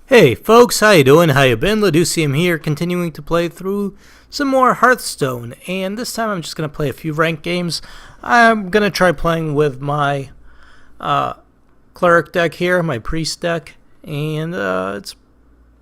Hey folks, how you doing? How you been? Laducium here, continuing to play through some more Hearthstone, and this time I'm just going to play a few ranked games. I'm going to try playing with my cleric deck here, my priest deck, and it's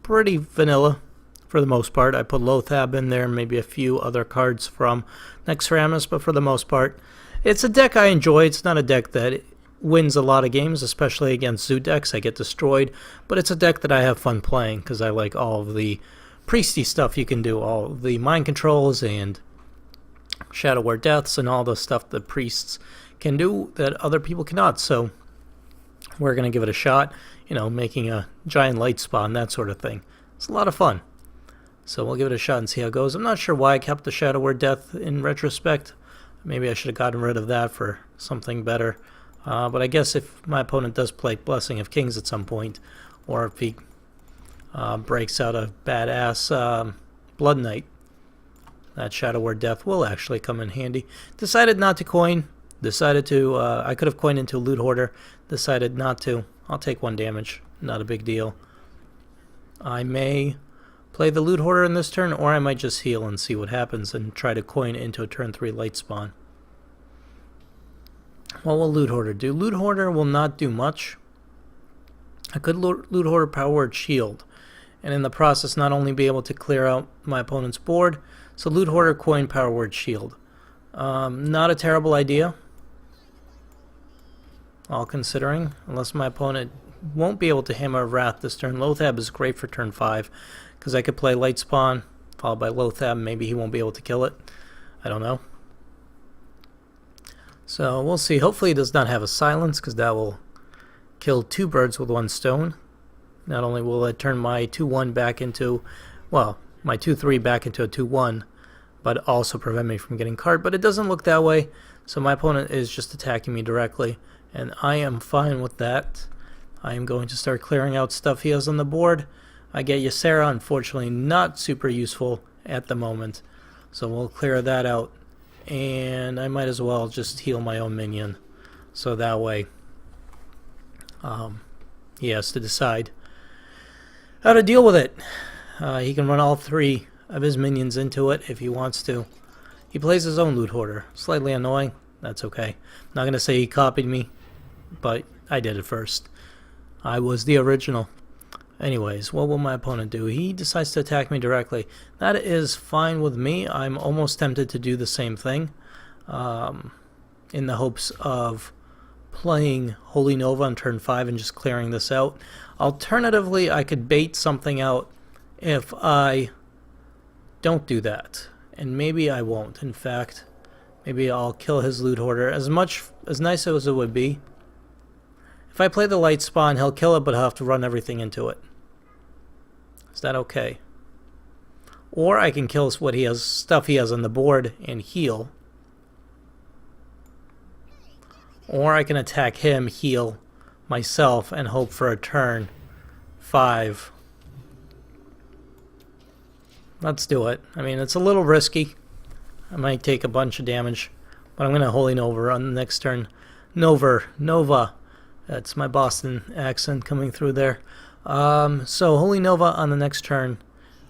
pretty vanilla for the most part. I put Lothab in there, maybe a few other cards from Nexramus, but for the most part, it's a deck I enjoy. It's not a deck that wins a lot of games, especially against zoo decks. I get destroyed, but it's a deck that I have fun playing because I like all of the priesty stuff you can do, all of the mind controls and shadow word deaths and all the stuff that priests can do that other people cannot. So we're going to give it a shot, making a giant light spawn, that sort of thing. It's a lot of fun. So we'll give it a shot and see how it goes. I'm not sure why I kept the shadow word death in retrospect. Maybe I should have gotten rid of that for something better. But I guess if my opponent does play Blessing of Kings at some point, or if he breaks out a badass Blood Knight, that Shadow Word Death will actually come in handy. Decided not to coin. Decided to, I could have coined into Loot Hoarder. Decided not to. I'll take 1 damage. Not a big deal. I may play the Loot Hoarder in this turn, or I might just heal and see what happens and try to coin into a turn 3 light spawn. What will Loot Hoarder do? Loot Hoarder will not do much. I could Loot Hoarder Power Word Shield, and in the process not only be able to clear out my opponent's board, so Loot Hoarder coin Power Word Shield. Not a terrible idea, all considering, unless my opponent won't be able to hammer Wrath this turn. Lothab is great for turn 5, because I could play Light Spawn, followed by Lothab. Maybe he won't be able to kill it. I don't know. So we'll see. Hopefully he does not have a silence, because that will kill 2 birds with 1 stone. Not only will it turn my 2-1 back into, well, my 2-3 back into a 2-1, but also prevent me from getting card. But it doesn't look that way, so my opponent is just attacking me directly, and I am fine with that. I am going to start clearing out stuff he has on the board. I get Ysera, unfortunately not super useful at the moment, so we'll clear that out. And I might as well just heal my own minion, so that way he has to decide how to deal with it. He can run all 3 of his minions into it if he wants to. He plays his own Loot Hoarder. Slightly annoying. That's okay. I'm not going to say he copied me, but I did it first. I was the original. Anyways, what will my opponent do? He decides to attack me directly. That is fine with me. I'm almost tempted to do the same thing, in the hopes of playing Holy Nova on turn 5 and just clearing this out. Alternatively, I could bait something out if I don't do that. And maybe I won't. In fact, maybe I'll kill his Loot Hoarder. As nice as it would be, if I play the Light Spawn, he'll kill it, but I'll have to run everything into it. Is that okay? Or I can kill what he has, stuff he has on the board, and heal. Or I can attack him, heal myself, and hope for a turn 5. Let's do it. I mean, it's a little risky. I might take a bunch of damage, but I'm going to Holy Nova on the next turn. Nova. That's my Boston accent coming through there. So Holy Nova on the next turn.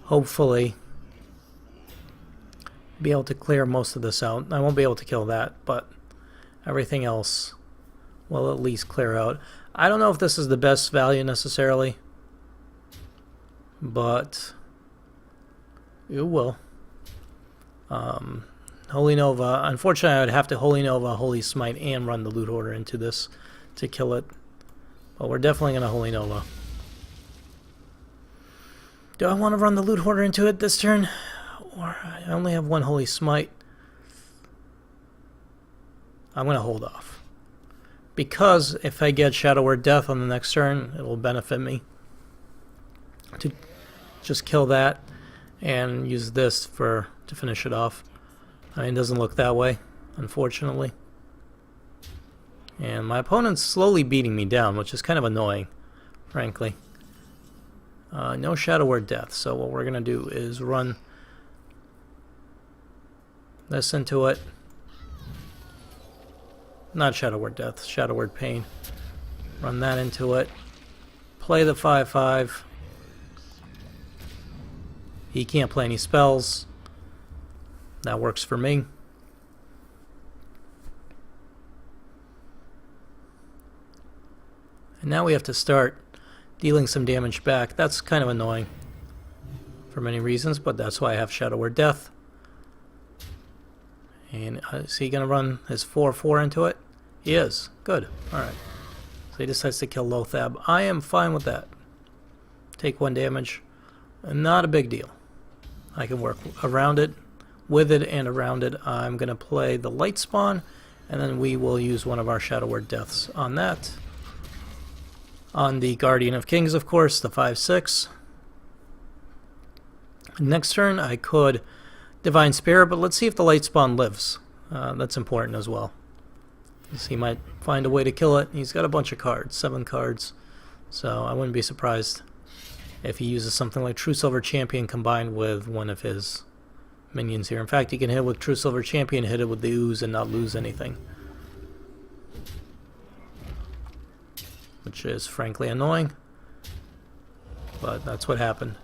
Hopefully be able to clear most of this out. I won't be able to kill that, but everything else will at least clear out. I don't know if this is the best value necessarily, but it will. Holy Nova. Unfortunately, I would have to Holy Nova, Holy Smite, and run the Loot Hoarder into this to kill it. But we're definitely going to Holy Nova. Do I want to run the Loot Hoarder into it this turn? Or I only have 1 Holy Smite. I'm going to hold off. Because if I get Shadow Word Death on the next turn, it will benefit me to just kill that and use this to finish it off. I mean, it doesn't look that way, unfortunately. And my opponent's slowly beating me down, which is kind of annoying, frankly. No Shadow Word Death, so what we're going to do is run this into it. Not Shadow Word Death, Shadow Word Pain. Run that into it. Play the 5/5. He can't play any spells. That works for me. And now we have to start dealing some damage back. That's kind of annoying for many reasons, but that's why I have Shadow Word Death. And is he going to run his 4/4 into it? He is. Good. Alright. So he decides to kill Lothab. I am fine with that. Take 1 damage. Not a big deal. I can work around it, with it, and around it. I'm going to play the Light Spawn, and then we will use one of our Shadow Word Deaths on that. On the Guardian of Kings, of course, the 5/6. Next turn, I could Divine Spirit, but let's see if the Light Spawn lives. That's important as well. He might find a way to kill it. He's got a bunch of cards, 7 cards, so I wouldn't be surprised if he uses something like True Silver Champion combined with one of his minions here. In fact, he can hit with True Silver Champion, hit it with the Ooze, and not lose anything, which is frankly annoying, but that's what happened.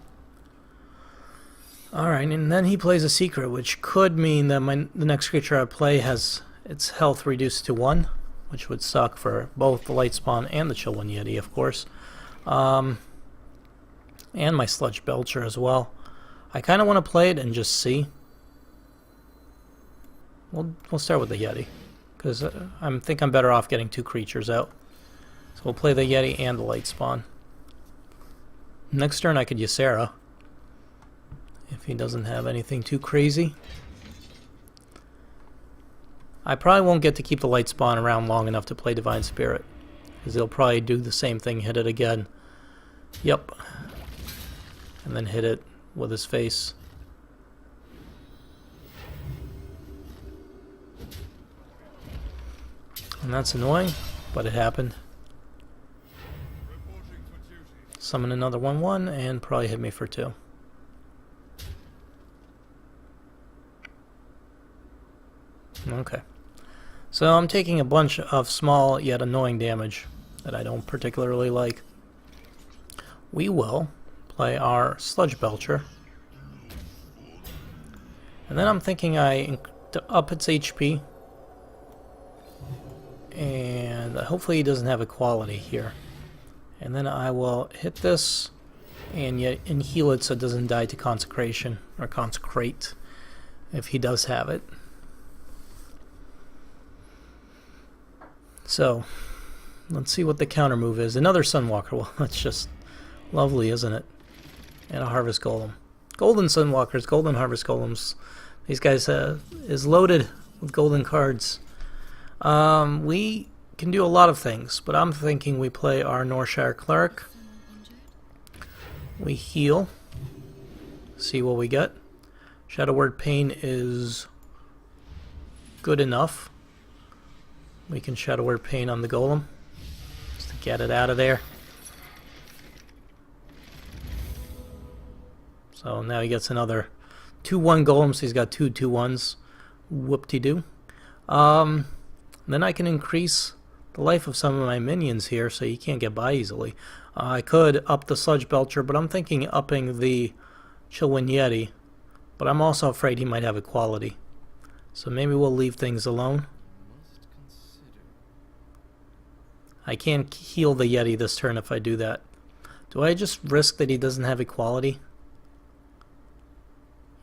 Alright, and then he plays a Secret, which could mean that the next creature I play has its health reduced to 1, which would suck for both the Light Spawn and the Chillwind Yeti, of course. And my Sludge Belcher as well. I kind of want to play it and just see. We'll start with the Yeti, because I think I'm better off getting 2 creatures out. So we'll play the Yeti and the Light Spawn. Next turn I could Ysera, if he doesn't have anything too crazy. I probably won't get to keep the Light Spawn around long enough to play Divine Spirit, because he'll probably do the same thing, hit it again. Yep. And then hit it with his face. And that's annoying, but it happened. Summon another 1/1 and probably hit me for 2. Okay. So I'm taking a bunch of small yet annoying damage that I don't particularly like. We will play our Sludge Belcher. And then I'm thinking to up its HP. And hopefully he doesn't have equality here. And then I will hit this and heal it so it doesn't die to Consecration, or Consecrate, if he does have it. So, let's see what the counter move is. Another Sunwalker. Well, that's just lovely, isn't it? And a Harvest Golem. Golden Sunwalkers, Golden Harvest Golems. These guys is loaded with golden cards. We can do a lot of things, but I'm thinking we play our Northshire Cleric. We heal. See what we get. Shadow Word Pain is good enough. We can Shadow Word Pain on the Golem, just to get it out of there. So now he gets another 2/1 Golem, so he's got 2 2/1s. Whoop-de-doo. Then I can increase the life of some of my minions here, so you can't get by easily. I could up the Sludge Belcher, but I'm thinking upping the Chillwind Yeti. But I'm also afraid he might have equality. So maybe we'll leave things alone. I can't heal the Yeti this turn if I do that. Do I just risk that he doesn't have equality?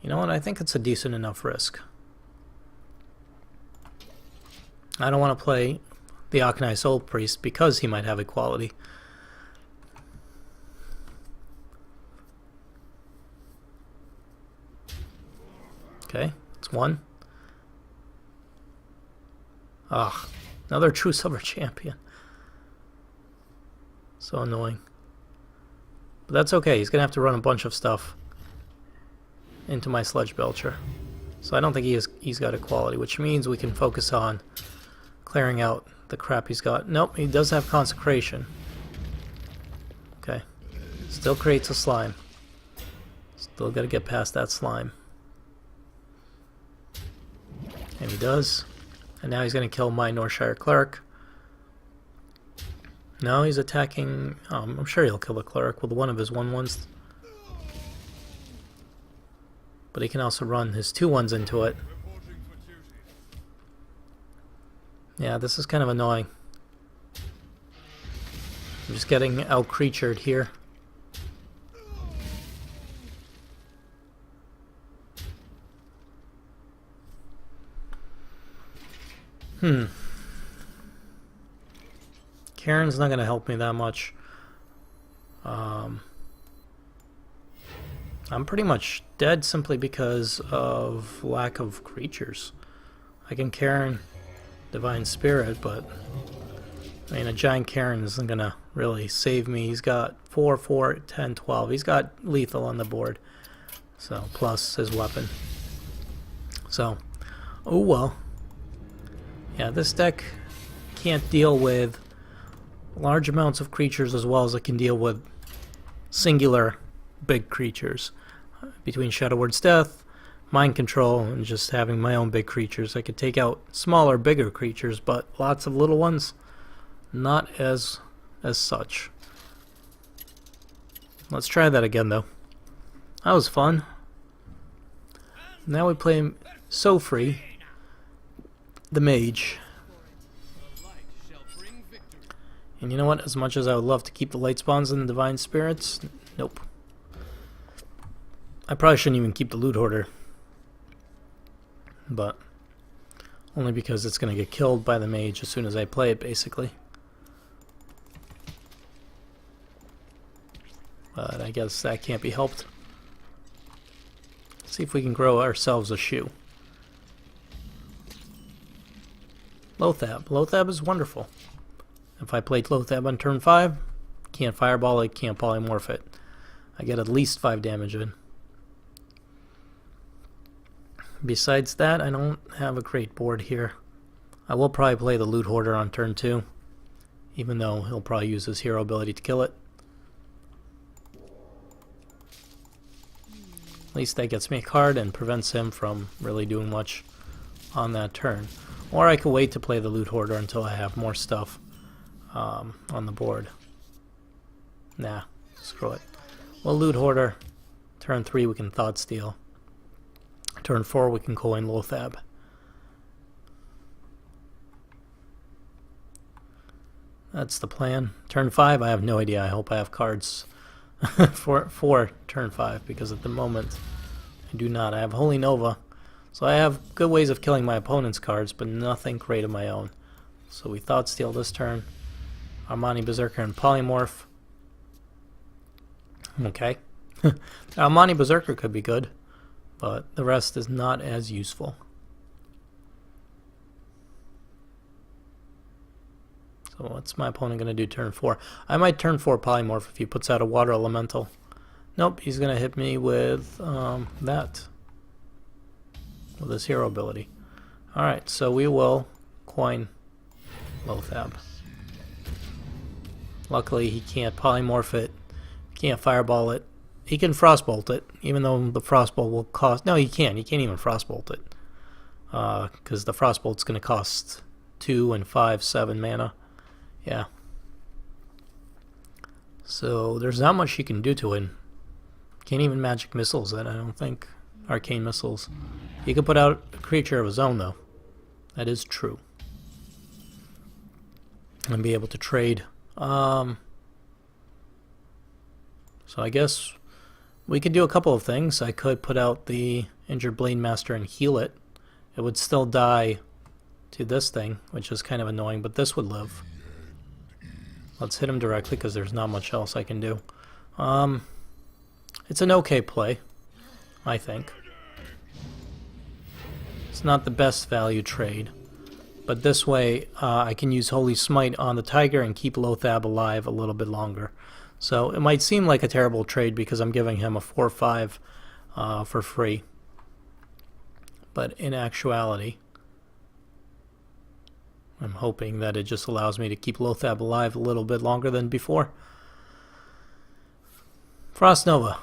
You know what? I think it's a decent enough risk. I don't want to play the Akanai Soul Priest because he might have equality. Okay, it's 1. Ah, another True Silver Champion. So annoying. But that's okay, he's going to have to run a bunch of stuff into my Sludge Belcher. So I don't think he's got equality, which means we can focus on clearing out the crap he's got. Nope, he does have Consecration. Okay. Still creates a slime. Still got to get past that slime. And he does. And now he's going to kill my Northshire Cleric. No, he's attacking... I'm sure he'll kill the Cleric with one of his 1/1s. But he can also run his 2/1s into it. Yeah, this is kind of annoying. I'm just getting out-creatured here. Karen's not going to help me that much. I'm pretty much dead simply because of lack of creatures. I can Karen Divine Spirit, but I mean, a giant Karen isn't going to really save me. He's got 4, 4, 10, 12. He's got lethal on the board. So, plus his weapon. So, oh well. Yeah, this deck can't deal with large amounts of creatures as well as it can deal with singular big creatures. Between Shadow Word's Death, Mind Control, and just having my own big creatures, I could take out smaller, bigger creatures, but lots of little ones, not as such. Let's try that again, though. That was fun. Now we play Sofree, the mage. And you know what? As much as I would love to keep the light spawns and the divine spirits, nope. I probably shouldn't even keep the loot hoarder. But only because it's going to get killed by the mage as soon as I play it, basically. But I guess that can't be helped. Let's see if we can grow ourselves a shoe. Loathab. Loathab is wonderful. If I played Loathab on turn 5, can't fireball it, can't polymorph it. I get at least 5 damage in. Besides that, I don't have a great board here. I will probably play the Loot Hoarder on turn 2, even though he'll probably use his hero ability to kill it. At least that gets me a card and prevents him from really doing much on that turn. Or I could wait to play the Loot Hoarder until I have more stuff on the board. Nah, screw it. Well, Loot Hoarder. Turn 3 we can Thought Steal. Turn 4 we can coin Loathab. That's the plan. Turn 5 I have no idea. I hope I have cards for turn 5, because at the moment I do not. I have Holy Nova, so I have good ways of killing my opponent's cards, but nothing great of my own. So we Thought Steal this turn. Armani Berserker and Polymorph. Okay. Armani Berserker could be good, but the rest is not as useful. So what's my opponent going to do turn 4? I might turn 4 Polymorph if he puts out a Water Elemental. Nope, he's going to hit me with that. With his hero ability. Alright, so we will coin Loathab. Luckily he can't Polymorph it, can't Fireball it. He can Frostbolt it, even though the Frostbolt will cost... No, he can't even Frostbolt it. Because the Frostbolt's going to cost 2 and 5, 7 mana. Yeah. So there's not much you can do to it. Can't even Magic Missiles it, I don't think. Arcane Missiles. He could put out a creature of his own, though. That is true. And be able to trade. So I guess we could do a couple of things. I could put out the Injured Blade Master and heal it. It would still die to this thing, which is kind of annoying, but this would live. Let's hit him directly because there's not much else I can do. It's an okay play, I think. It's not the best value trade, but this way I can use Holy Smite on the Tiger and keep Loathab alive a little bit longer. So it might seem like a terrible trade because I'm giving him a 4/5 for free, but in actuality I'm hoping that it just allows me to keep Loathab alive a little bit longer than before. Frost Nova.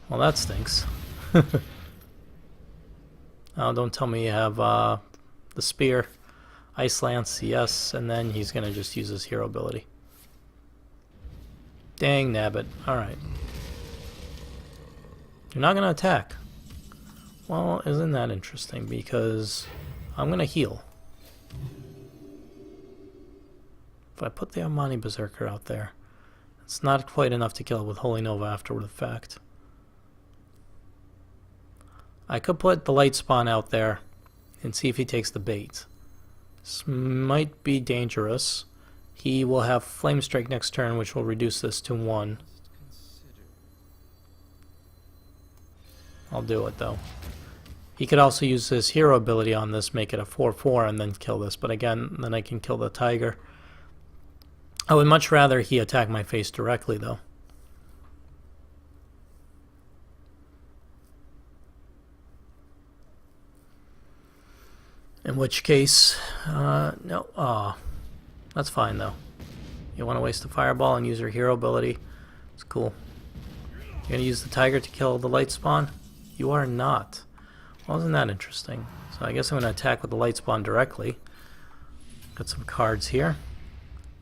Well, that stinks. Oh, don't tell me you have the Spear. Ice Lance, yes, and then he's going to just use his hero ability. Dang nabbit. Alright. You're not going to attack. Well, isn't that interesting? Because I'm going to heal. If I put the Armani Berserker out there, it's not quite enough to kill it with Holy Nova after the fact. I could put the Light Spawn out there and see if he takes the bait. This might be dangerous. He will have Flame Strike next turn, which will reduce this to 1. I'll do it though. He could also use his hero ability on this, make it a 4/4, and then kill this. But again, then I can kill the tiger. I would much rather he attack my face directly though. In which case, no. That's fine though. You want to waste the fireball and use your hero ability? It's cool. You're going to use the tiger to kill the light spawn? You are not. Well, isn't that interesting? So I guess I'm going to attack with the light spawn directly. Got some cards here.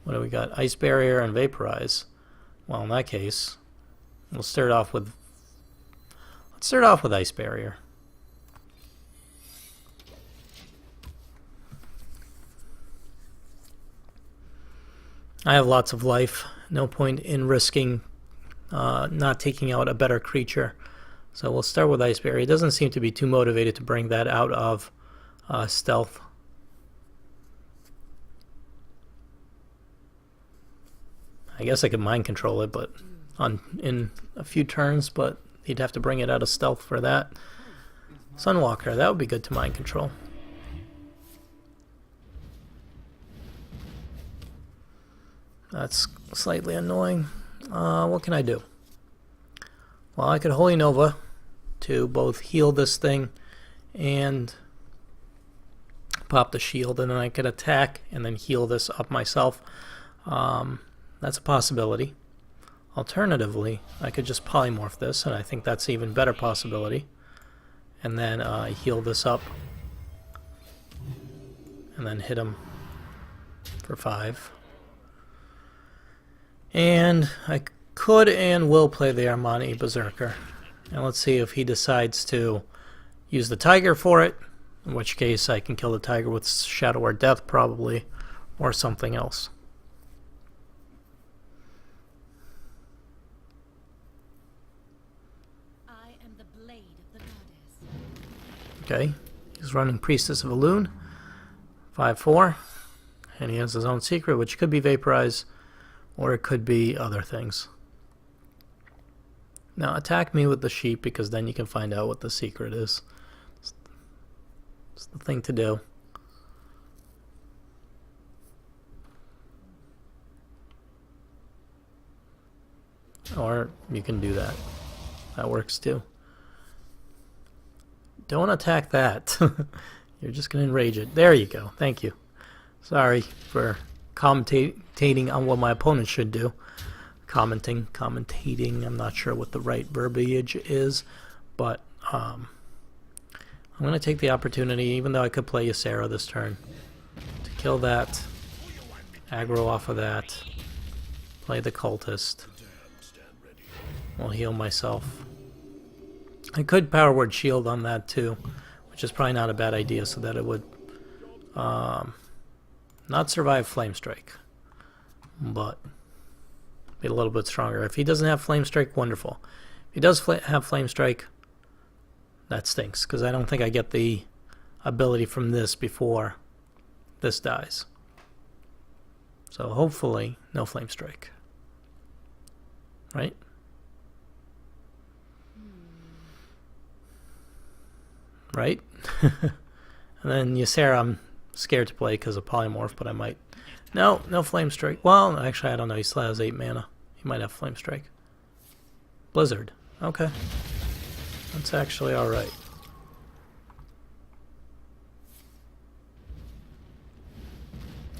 What do we got? Ice Barrier and Vaporize. Well, in that case, we'll start off with... Let's start off with Ice Barrier. I have lots of life. No point in risking not taking out a better creature. So we'll start with Ice Barrier. He doesn't seem to be too motivated to bring that out of stealth. I guess I could mind control it, but in a few turns, but he'd have to bring it out of stealth for that. Sunwalker, that would be good to mind control. That's slightly annoying. What can I do? Well, I could Holy Nova to both heal this thing and pop the shield, and then I could attack and then heal this up myself. That's a possibility. Alternatively, I could just polymorph this, and I think that's an even better possibility. And then heal this up and then hit him for 5. And I could and will play the Armani Berserker. And let's see if he decides to use the tiger for it, in which case I can kill the tiger with Shadow or Death probably, or something else. I am the blade of the goddess. Okay, he's running Priestess of Elune, 5/4, and he has his own secret, which could be Vaporize, or it could be other things. Now attack me with the sheep, because then you can find out what the secret is. It's the thing to do. Or you can do that. That works too. Don't attack that. You're just going to enrage it. There you go. Thank you. Sorry for commentating on what my opponent should do. Commentating, I'm not sure what the right verbiage is, but I'm going to take the opportunity, even though I could play Ysera this turn, to kill that, aggro off of that, play the cultist. I'll heal myself. I could Power Word Shield on that too, which is probably not a bad idea, so that it would not survive Flame Strike, but be a little bit stronger. If he doesn't have Flame Strike, wonderful. If he does have Flame Strike, that stinks, because I don't think I get the ability from this before this dies. So hopefully, no Flame Strike. Right? Right? And then Ysera, I'm scared to play because of Polymorph, but I might. No Flame Strike. Well, actually, I don't know. He still has 8 mana. He might have Flame Strike. Blizzard. Okay. That's actually alright.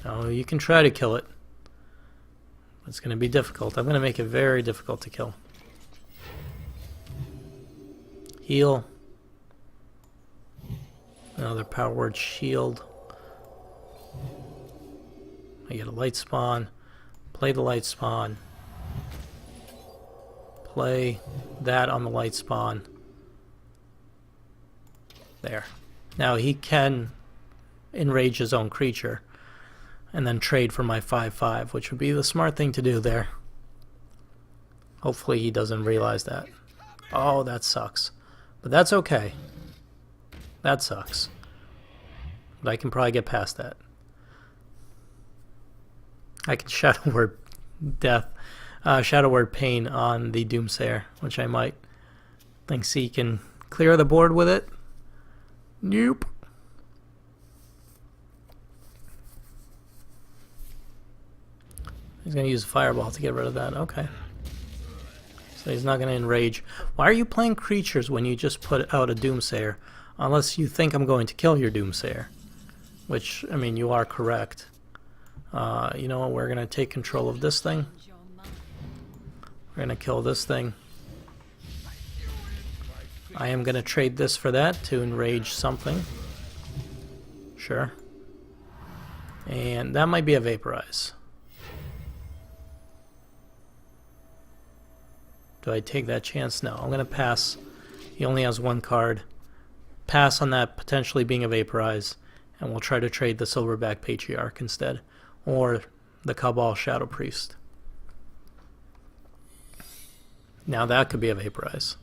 Oh, you can try to kill it. It's going to be difficult. I'm going to make it very difficult to kill. Heal. Another Power Word Shield. I get a Light Spawn. Play the Light Spawn. Play that on the Light Spawn. There. Now he can enrage his own creature and then trade for my 5/5, which would be the smart thing to do there. Hopefully he doesn't realize that. Oh, that sucks. But that's okay. That sucks. But I can probably get past that. I can Shadow Word Death, Shadow Word Pain on the Doomsayer, which I might. Thinks he can clear the board with it. Nope. He's going to use Fireball to get rid of that. Okay. So he's not going to enrage. Why are you playing creatures when you just put out a Doomsayer? Unless you think I'm going to kill your Doomsayer. Which, I mean, you are correct. You know what? We're going to take control of this thing. We're going to kill this thing. I am going to trade this for that to enrage something. Sure. And that might be a Vaporize. Do I take that chance? No, I'm going to pass. He only has one card. Pass on that potentially being a Vaporize. And we'll try to trade the Silverback Patriarch instead. Or the Cabal Shadow Priest. Now that could be a Vaporize.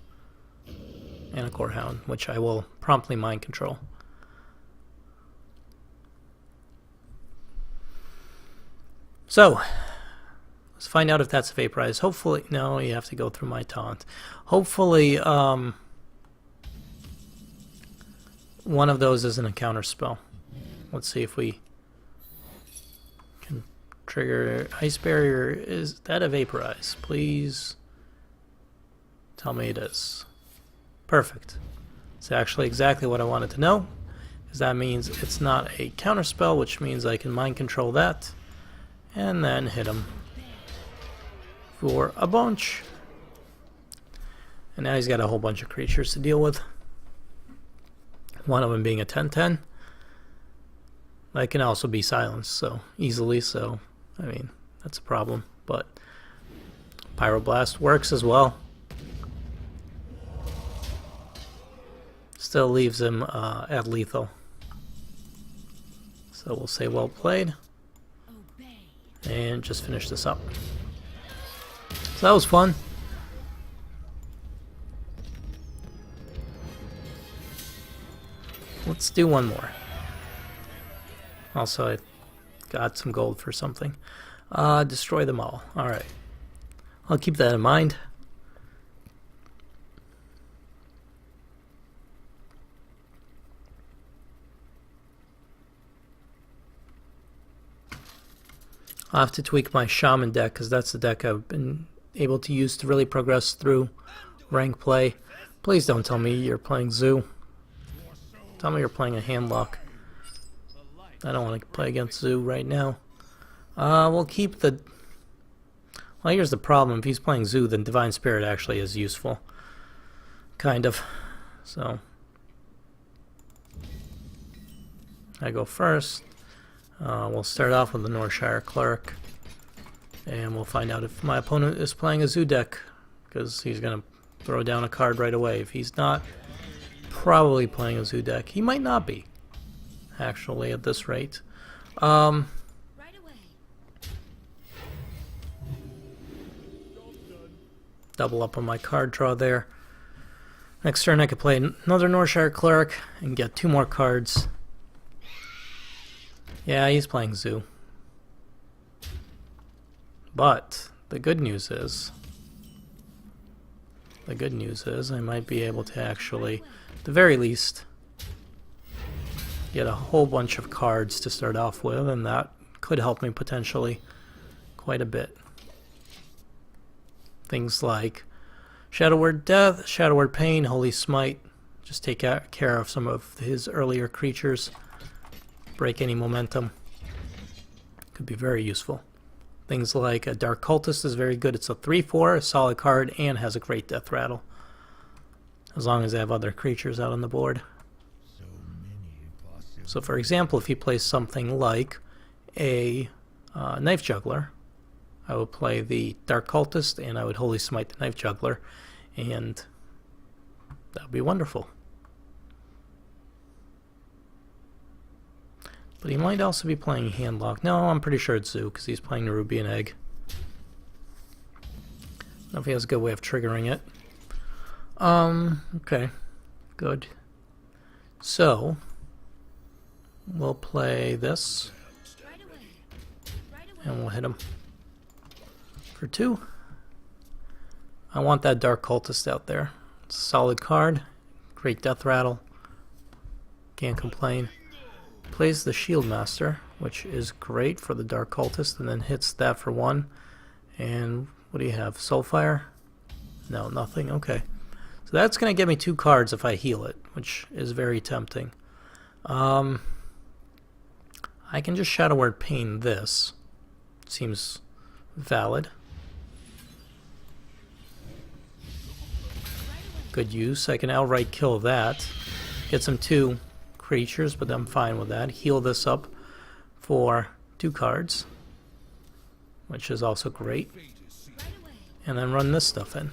And a Corehound, which I will promptly mind control. So, let's find out if that's a Vaporize. Hopefully, no, you have to go through my taunt. Hopefully, one of those isn't a counter spell. Let's see if we can trigger Ice Barrier. Is that a Vaporize? Please tell me it is. Perfect. It's actually exactly what I wanted to know, because that means it's not a counter spell, which means I can mind control that and then hit him for a bunch. And now he's got a whole bunch of creatures to deal with. One of them being a 10/10. That can also be silenced so easily, so I mean that's a problem. But Pyroblast works as well. Still leaves him at lethal. So we'll say well played. And just finish this up. So that was fun. Let's do one more. Also, I got some gold for something. Destroy them all. Alright. I'll keep that in mind. I'll have to tweak my Shaman deck, because that's the deck I've been able to use to really progress through rank play. Please don't tell me you're playing Zoo. Tell me you're playing a Handlock. I don't want to play against Zoo right now. We'll keep the... Well, here's the problem. If he's playing Zoo, then Divine Spirit actually is useful. Kind of. So I go first. We'll start off with the Northshire Cleric, and we'll find out if my opponent is playing a Zoo deck, because he's going to throw down a card right away. If he's not, probably playing a Zoo deck. He might not be, actually, at this rate. Right away. Double up on my card draw there. Next turn I could play another Northshire Cleric and get 2 more cards. Yeah, he's playing Zoo. But the good news is I might be able to actually, at the very least, get a whole bunch of cards to start off with, and that could help me potentially quite a bit. Things like Shadow Word Death, Shadow Word Pain, Holy Smite. Just take care of some of his earlier creatures. Break any momentum. Could be very useful. Things like a Dark Cultist is very good. It's a 3/4, a solid card, and has a great death rattle. As long as I have other creatures out on the board. So for example, if he plays something like a Knife Juggler, I would play the Dark Cultist and I would Holy Smite the Knife Juggler, and that would be wonderful. But he might also be playing Handlock. No, I'm pretty sure it's Zoo, because he's playing the Ruby and Egg. I don't know if he has a good way of triggering it. Okay. Good. So, we'll play this. And we'll hit him for 2. I want that Dark Cultist out there. It's a solid card. Great death rattle. Can't complain. Plays the Shield Master, which is great for the Dark Cultist, and then hits that for 1. And what do you have? Soulfire? No, nothing. Okay. So that's going to get me 2 cards if I heal it, which is very tempting. I can just Shadow Word Pain this. Seems valid. Good use. I can outright kill that. Get some 2 creatures, but I'm fine with that. Heal this up for 2 cards, which is also great. And then run this stuff in.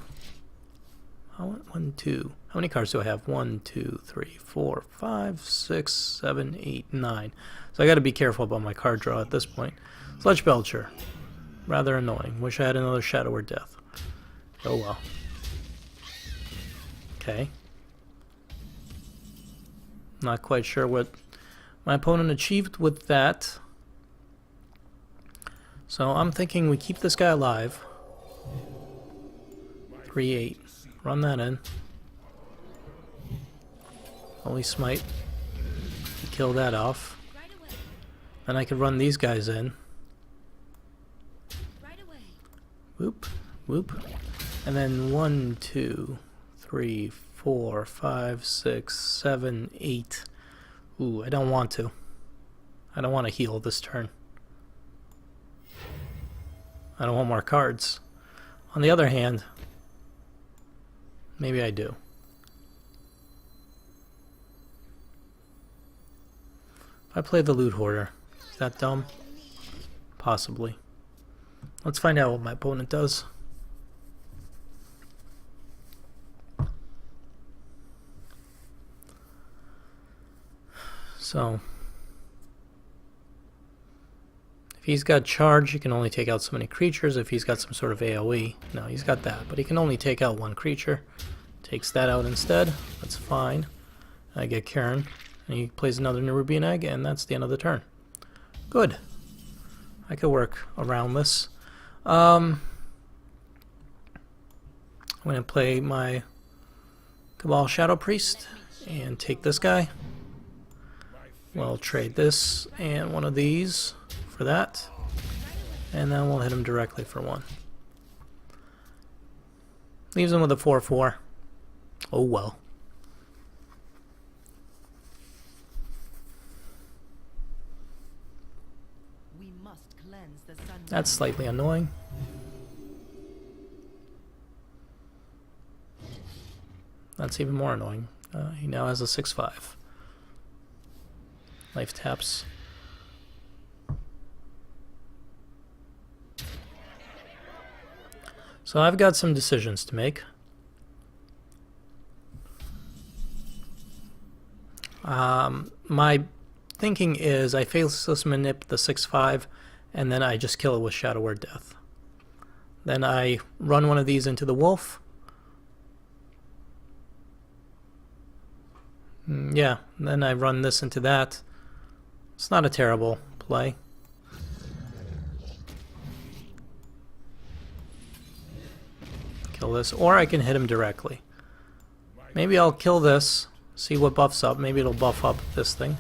1, 2. How many cards do I have? 1, 2, 3, 4, 5, 6, 7, 8, 9. So I got to be careful about my card draw at this point. Sludge Belcher. Rather annoying. Wish I had another Shadow or Death. Oh well. Okay. Not quite sure what my opponent achieved with that. So I'm thinking we keep this guy alive. 3-8. Run that in. Holy Smite. Kill that off. Then I could run these guys in. Whoop, whoop. And then 1, 2, 3, 4, 5, 6, 7, 8. Ooh, I don't want to. I don't want to heal this turn. I don't want more cards. On the other hand, maybe I do. If I play the Loot Hoarder, is that dumb? Possibly. Let's find out what my opponent does. So, if he's got charge, he can only take out so many creatures. If he's got some sort of AoE, no, he's got that, but he can only take out 1 creature. Takes that out instead. That's fine. I get Karen, and he plays another Nerubian Egg, and that's the end of the turn. Good. I could work around this. I'm going to play my Cabal Shadow Priest and take this guy. We'll trade this and one of these for that, and then we'll hit him directly for 1. Leaves him with a 4/4. Oh well. We must cleanse the sun. That's slightly annoying. That's even more annoying. He now has a 6/5. Life taps. So I've got some decisions to make. My thinking is I faceless manip the 6/5, and then I just kill it with Shadow Word Death. Then I run one of these into the wolf. Yeah, then I run this into that. It's not a terrible play. Kill this, or I can hit him directly. Maybe I'll kill this, see what buffs up. Maybe it'll buff up this thing.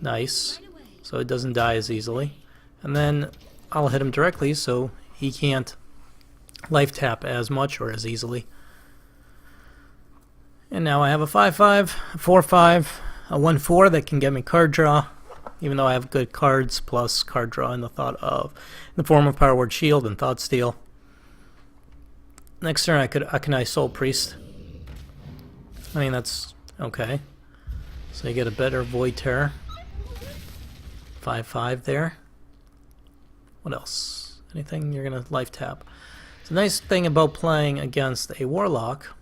Nice. So it doesn't die as easily. And then I'll hit him directly so he can't life tap as much or as easily. And now I have a 5/5, a 4/5, a 1/4 that can get me card draw, even though I have good cards plus card draw in the form of Power Word Shield and Thought Steal. Next turn I can Soul Priest. I mean, that's okay. So you get a better Void Terror. 5/5 there. What else? Anything you're gonna life tap? The nice thing about playing against a Warlock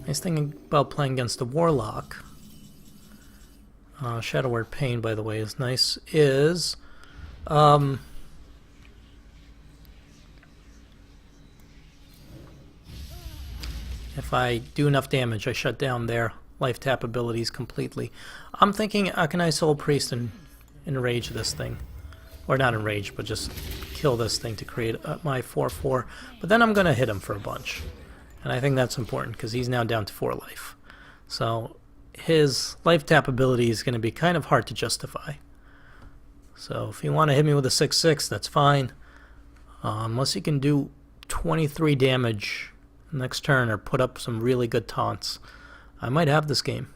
Nice thing about playing against a Warlock, Shadow Word Pain, by the way, is nice, is if I do enough damage, I shut down their life tap abilities completely. I'm thinking Akanai Soul Priest and enrage this thing. Or not enrage, but just kill this thing to create my 4/4. But then I'm going to hit him for a bunch. And I think that's important because he's now down to 4 life. So his life tap ability is going to be kind of hard to justify. So if you want to hit me with a 6/6, that's fine. Unless you can do 23 damage next turn or put up some really good taunts, I might have this game.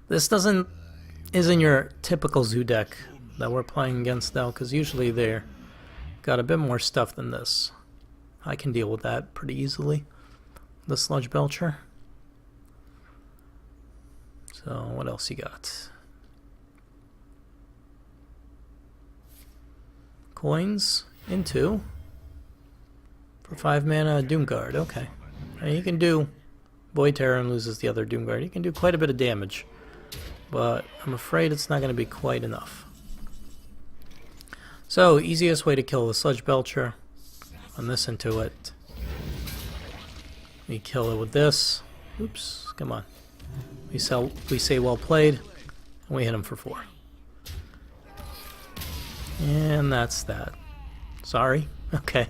This isn't your typical zoo deck that we're playing against though, because usually they're got a bit more stuff than this. I can deal with that pretty easily. The Sludge Belcher. So what else you got? Coins into for 5 mana Doomguard. Okay, and you can do Void Terror and loses the other Doomguard. You can do quite a bit of damage, but I'm afraid it's not going to be quite enough. So easiest way to kill the Sludge Belcher. Run this into it. We kill it with this. Oops, come on. We say well played, and we hit him for 4. And that's that. Sorry. Okay.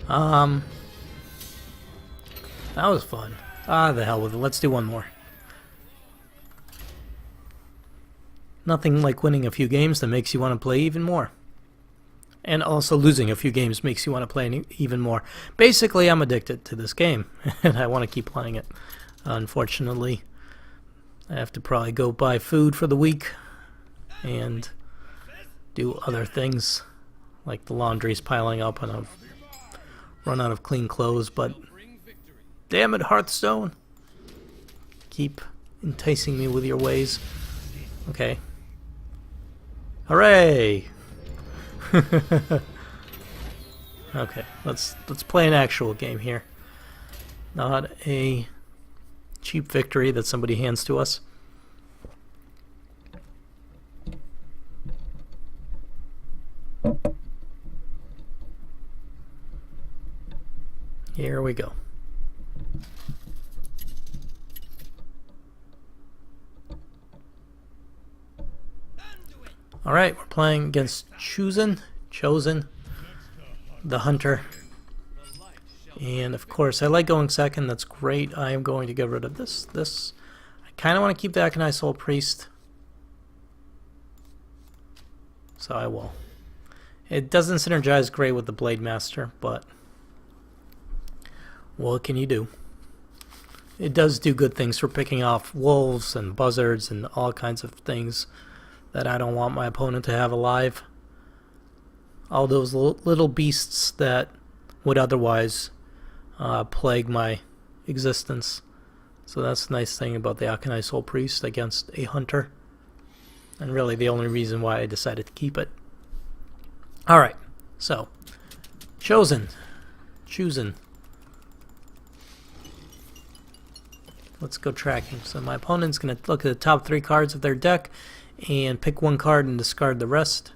That was fun. The hell with it. Let's do one more. Nothing like winning a few games that makes you want to play even more. And also losing a few games makes you want to play even more. Basically, I'm addicted to this game, and I want to keep playing it. Unfortunately, I have to probably go buy food for the week and do other things, like the laundry's piling up and I've run out of clean clothes, but damn it, Hearthstone. Keep enticing me with your ways. Okay. Hooray! Okay, let's play an actual game here. Not a cheap victory that somebody hands to us. Here we go. Alright, we're playing against Chosen, the Hunter. And of course, I like going second, that's great. I am going to get rid of this. I kind of want to keep the Akanai Soul Priest. So I will. It doesn't synergize great with the Blade Master, but what can you do? It does do good things for picking off wolves and buzzards and all kinds of things that I don't want my opponent to have alive. All those little beasts that would otherwise plague my existence. So that's the nice thing about the Akanai Soul Priest against a hunter. And really the only reason why I decided to keep it. Alright, so Chosen. Let's go tracking. So my opponent's going to look at the top 3 cards of their deck and pick 1 card and discard the rest.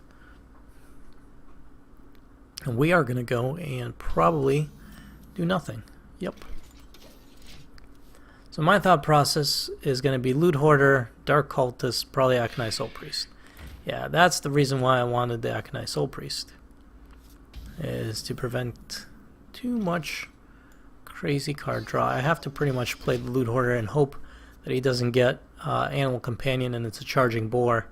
And we are going to go and probably do nothing. Yep. So my thought process is going to be Loot Hoarder, Dark Cultist, probably Akanai Soul Priest. Yeah, that's the reason why I wanted the Akanai Soul Priest. Is to prevent too much crazy card draw. I have to pretty much play the Loot Hoarder and hope that he doesn't get Animal Companion and it's a charging boar.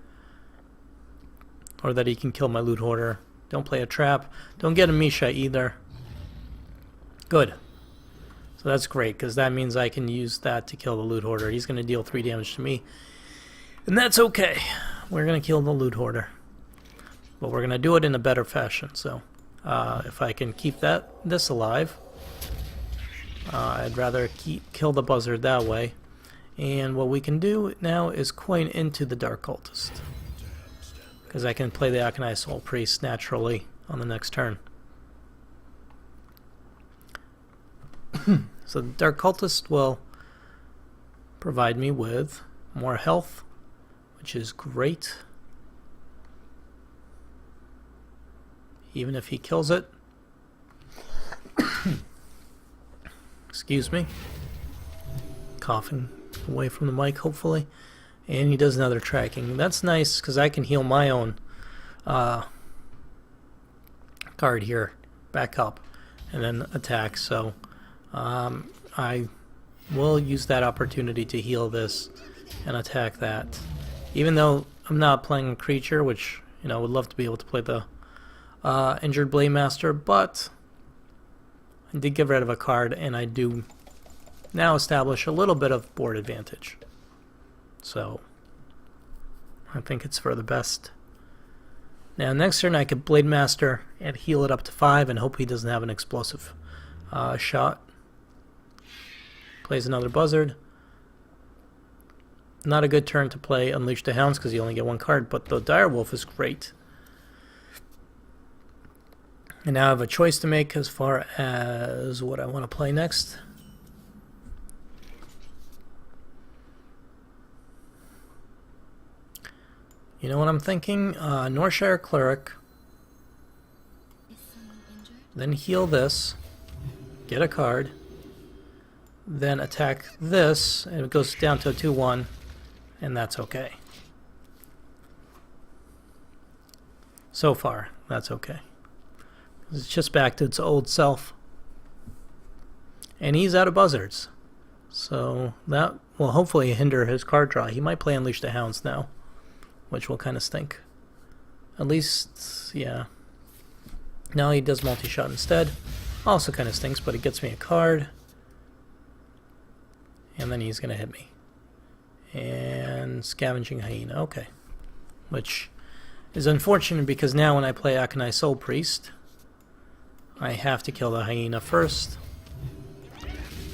Or that he can kill my Loot Hoarder. Don't play a trap. Don't get a Misha either. Good. So that's great, because that means I can use that to kill the Loot Hoarder. He's going to deal 3 damage to me. And that's okay. We're going to kill the Loot Hoarder. But we're going to do it in a better fashion. So if I can keep this alive, I'd rather kill the buzzard that way. And what we can do now is coin into the Dark Cultist, because I can play the Akanai Soul Priest naturally on the next turn. So the Dark Cultist will provide me with more health, which is great. Even if he kills it. Excuse me. Coughing away from the mic, hopefully. And he does another tracking. That's nice, because I can heal my own card here back up and then attack. So I will use that opportunity to heal this and attack that. Even though I'm not playing a creature, which, you know, would love to be able to play the injured Blade Master, but I did get rid of a card, and I do now establish a little bit of board advantage. So I think it's for the best. Now next turn I could Blade Master and heal it up to 5 and hope he doesn't have an explosive shot. Plays another Buzzard. Not a good turn to play Unleash the Hounds because you only get one card, but the Direwolf is great. And now I have a choice to make as far as what I want to play next. You know what I'm thinking? Northshire Cleric. Then heal this. Get a card. Then attack this, and it goes down to a 2-1, and that's okay. So far, that's okay. It's just back to its old self. And he's out of Buzzards. So that will hopefully hinder his card draw. He might play Unleash the Hounds now, which will kind of stink. At least, yeah. Now he does multi-shot instead. Also kind of stinks, but it gets me a card. And then he's going to hit me. And Scavenging Hyena, okay. Which is unfortunate because now when I play Akanai Soul Priest, I have to kill the hyena first.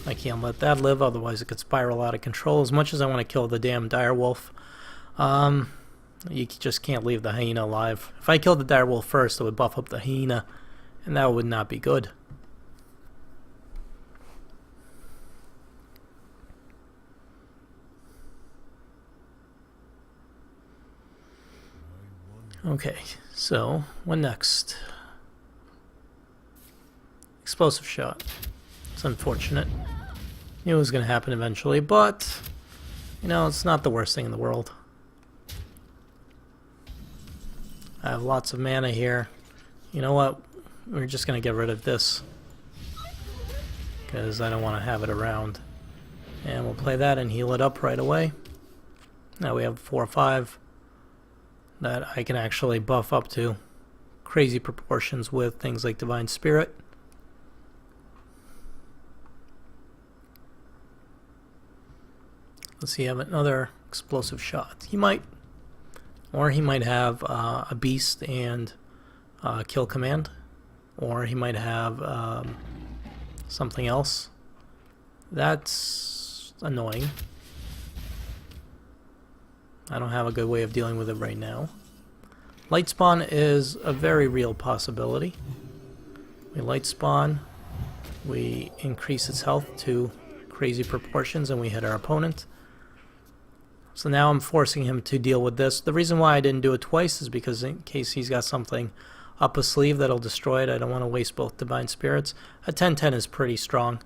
I can't let that live, otherwise it could spiral out of control. As much as I want to kill the damn Direwolf, you just can't leave the hyena alive. If I killed the Direwolf first, it would buff up the hyena, and that would not be good. Okay, so what next? Explosive shot. It's unfortunate. Knew it was going to happen eventually, but you know, it's not the worst thing in the world. I have lots of mana here. You know what? We're just going to get rid of this because I don't want to have it around. And we'll play that and heal it up right away. Now we have 4 or 5 that I can actually buff up to crazy proportions with things like Divine Spirit. Let's see, have another explosive shot. He might, or he might have a beast and kill command, or he might have something else. That's annoying. I don't have a good way of dealing with it right now. Light spawn is a very real possibility. We light spawn, we increase its health to crazy proportions, and we hit our opponent. So now I'm forcing him to deal with this. The reason why I didn't do it twice is because in case he's got something up his sleeve that'll destroy it, I don't want to waste both Divine Spirits. A 10-10 is pretty strong.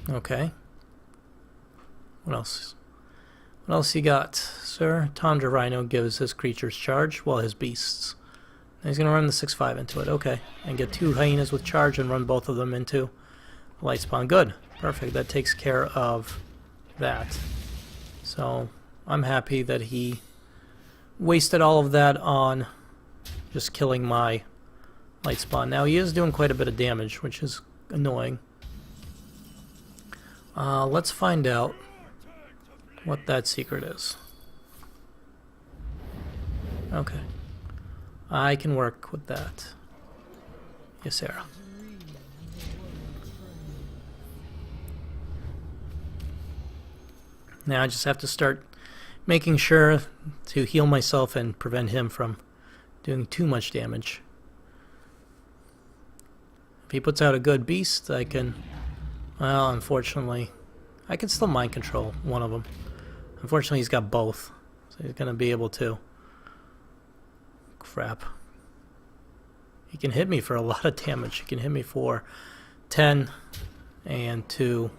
Okay. What else? What else you got, sir? Tundra Rhino gives his creatures charge, well, his beasts. And he's going to run the 6/5 into it, okay. And get 2 hyenas with charge and run both of them into light spawn. Good. Perfect. That takes care of that. So I'm happy that he wasted all of that on just killing my light spawn. Now he is doing quite a bit of damage, which is annoying. Let's find out what that secret is. Okay. I can work with that. Yes, Sarah. Now I just have to start making sure to heal myself and prevent him from doing too much damage. If he puts out a good beast, I can... Well, unfortunately, I can still mind control one of them. Unfortunately, he's got both, so he's going to be able to... Crap. He can hit me for a lot of damage. He can hit me for 10 and 2.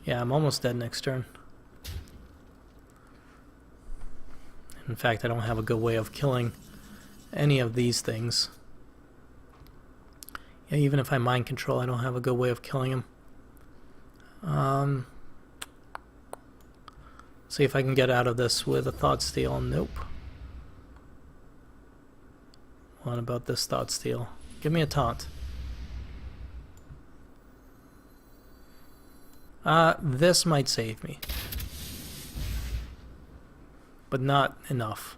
Yeah, I'm almost dead next turn. In fact, I don't have a good way of killing any of these things. Yeah, even if I mind control, I don't have a good way of killing him. See if I can get out of this with a thought steal. Nope. What about this thought steal? Give me a taunt. This might save me. But not enough.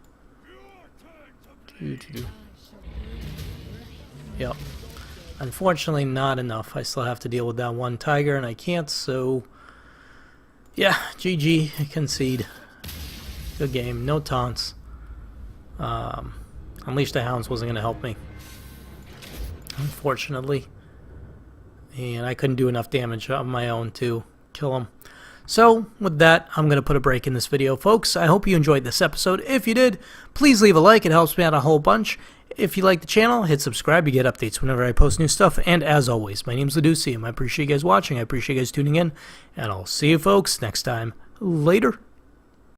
Yep. Unfortunately, not enough. I still have to deal with that one tiger, and I can't, so... Yeah, GG. I concede. Good game. No taunts. Unleash the Hounds wasn't going to help me. Unfortunately. And I couldn't do enough damage on my own to kill him. So, with that, I'm going to put a break in this video, folks. I hope you enjoyed this episode. If you did, please leave a like. It helps me out a whole bunch. If you like the channel, hit subscribe. You get updates whenever I post new stuff. And as always, my name's Leducium. I appreciate you guys watching. I appreciate you guys tuning in. And I'll see you folks next time. Later.